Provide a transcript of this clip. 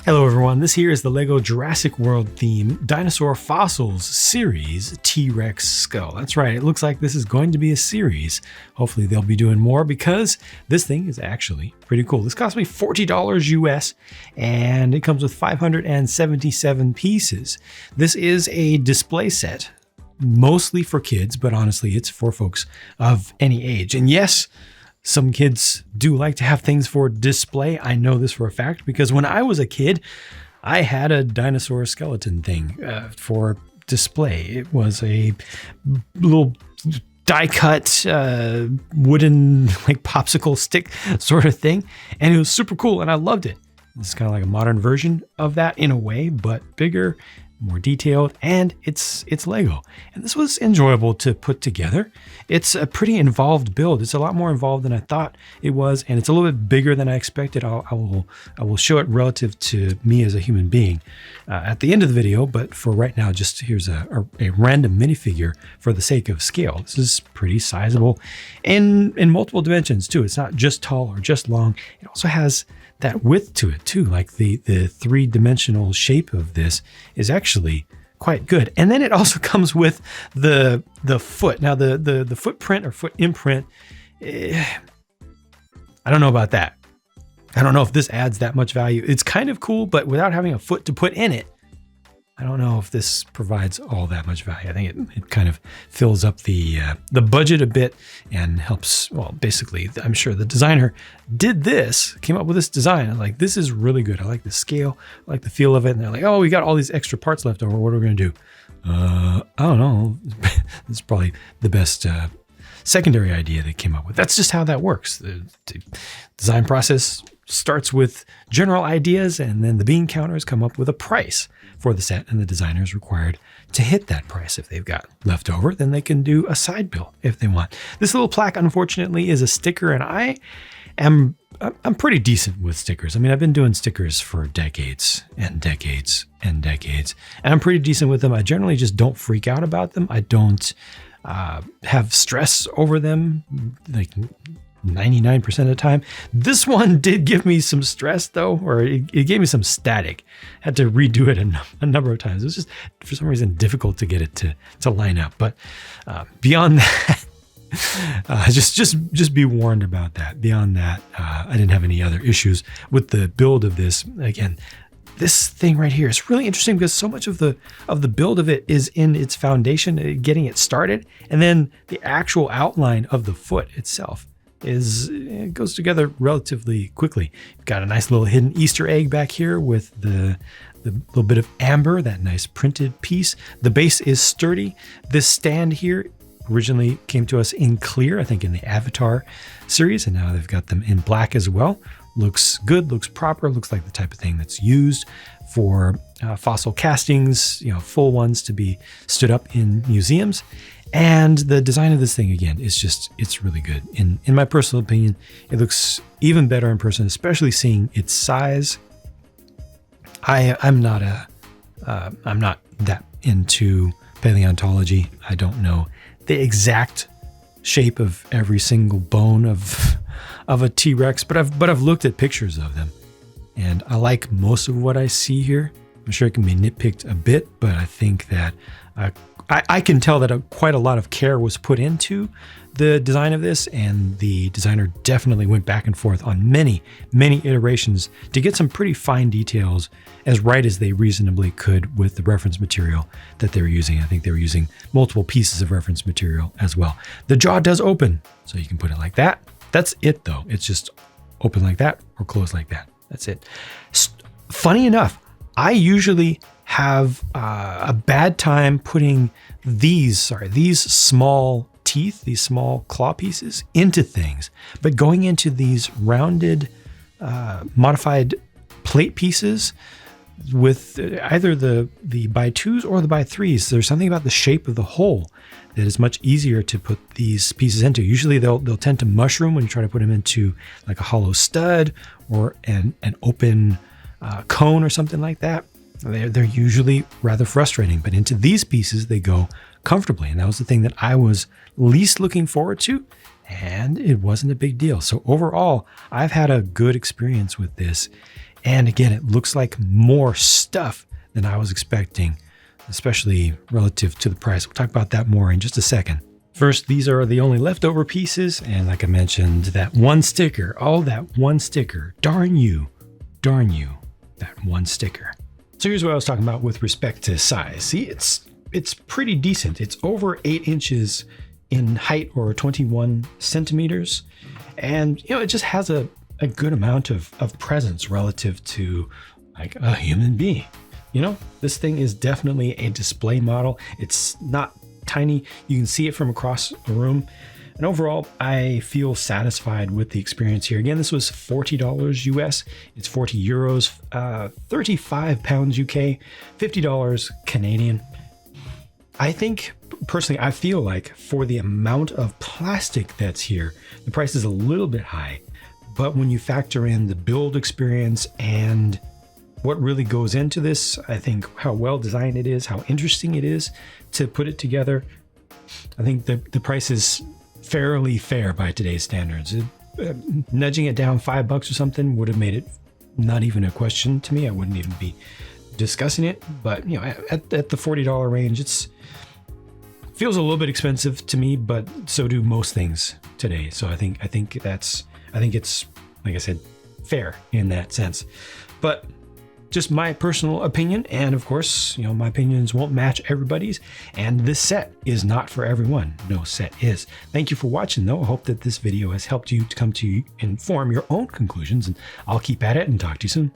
Hello everyone, this here is the LEGO Jurassic World theme Dinosaur Fossils series T-Rex skull. That's right, it looks like this is going to be a series. Hopefully they'll be doing more because this thing is actually pretty cool. This cost me $40 US and it comes with 577 pieces. This is a display set, mostly for kids, but honestly it's for folks of any age. And yes, some kids do like to have things for display. I know this for a fact because when I was a kid, I had a dinosaur skeleton thing for display. It was a little die-cut wooden like popsicle stick sort of thing, and it was super cool and I loved it. It's kind of like a modern version of that in a way, but bigger, more detailed, and it's Lego. And this was enjoyable to put together. It's a pretty involved build. It's a lot more involved than I thought it was, and it's a little bit bigger than I expected. I will show it relative to me as a human being at the end of the video, but for right now, just here's a random minifigure for the sake of scale. This is pretty sizable in multiple dimensions too. It's not just tall or just long. It also has that width to it too. Like the three-dimensional shape of this is actually quite good. And then it also comes with the foot. Now the footprint or foot imprint, I don't know about that. I don't know if this adds that much value. It's kind of cool, but without having a foot to put in it, I don't know if this provides all that much value. I think it kind of fills up the budget a bit and helps. Well, basically, I'm sure the designer did this, came up with this design. I'm like, this is really good. I like the scale, I like the feel of it. And they're like, oh, we got all these extra parts left over. What are we gonna do? I don't know. It's probably the best secondary idea they came up with. That's just how that works. The design process starts with general ideas, and then the bean counters come up with a price for the set, and the designer is required to hit that price. If they've got leftover, then they can do a side build if they want. This little plaque, unfortunately, is a sticker, and I'm pretty decent with stickers. I mean, I've been doing stickers for decades and decades and decades, and I'm pretty decent with them. I generally just don't freak out about them. I don't have stress over them, like 99% of the time. This one did give me some stress though, or it gave me some static. Had to redo it a number of times. It was just, for some reason, difficult to get it to line up. But beyond that, just be warned about that. Beyond that, I didn't have any other issues with the build of this. Again, this thing right here is really interesting because so much of the build of it is in its foundation, getting it started, and then the actual outline of the foot itself it goes together relatively quickly. You've got a nice little hidden Easter egg back here with the little bit of amber, that nice printed piece. The base is sturdy. This stand here originally came to us in clear, I think in the Avatar series, and now they've got them in black as well. Looks good, looks proper, looks like the type of thing that's used for fossil castings, full ones to be stood up in museums. And the design of this thing, again, it's really good. In my personal opinion, it looks even better in person, especially seeing its size. I'm not that into paleontology. I don't know the exact shape of every single bone of a T-Rex, but I've looked at pictures of them, and I like most of what I see here. I'm sure it can be nitpicked a bit, but I think that I can tell that quite a lot of care was put into the design of this, and the designer definitely went back and forth on many, many iterations to get some pretty fine details as right as they reasonably could with the reference material that they were using. I think they were using multiple pieces of reference material as well. The jaw does open, so you can put it like that. That's it though. It's just open like that or close like that. That's it. Funny enough, I usually have a bad time putting these small teeth, these small claw pieces into things, but going into these rounded, modified plate pieces with either the by 2s or the by 3s, there's something about the shape of the hole that is much easier to put these pieces into. Usually they'll tend to mushroom when you try to put them into like a hollow stud or an open cone or something like that. They're usually rather frustrating, but into these pieces they go comfortably, and that was the thing that I was least looking forward to, and it wasn't a big deal. So overall, I've had a good experience with this, And again, it looks like more stuff than I was expecting, especially relative to the price. We'll talk about that more in just a second. First, these are the only leftover pieces. And like I mentioned, that one sticker, oh, that one sticker, darn you, that one sticker. So here's what I was talking about with respect to size. See, it's pretty decent. It's over 8 inches in height, or 21 centimeters. And, it just has a good amount of presence relative to like a human being. This thing is definitely a display model. It's not tiny. You can see it from across the room. And overall, I feel satisfied with the experience here. Again, this was $40 US. It's 40 euros, 35 pounds UK, $50 Canadian. I think, personally, I feel like for the amount of plastic that's here, the price is a little bit high. But when you factor in the build experience and what really goes into this, I think how well designed it is, how interesting it is to put it together, I think the price is fairly fair by today's standards. Nudging it down $5 or something would have made it not even a question to me. I wouldn't even be discussing it. But at the $40 range, it feels a little bit expensive to me, but so do most things today. So I think it's, like I said, fair in that sense. But just my personal opinion, and of course, my opinions won't match everybody's, and this set is not for everyone. No set is. Thank you for watching, though. I hope that this video has helped you to come to inform your own conclusions, and I'll keep at it and talk to you soon.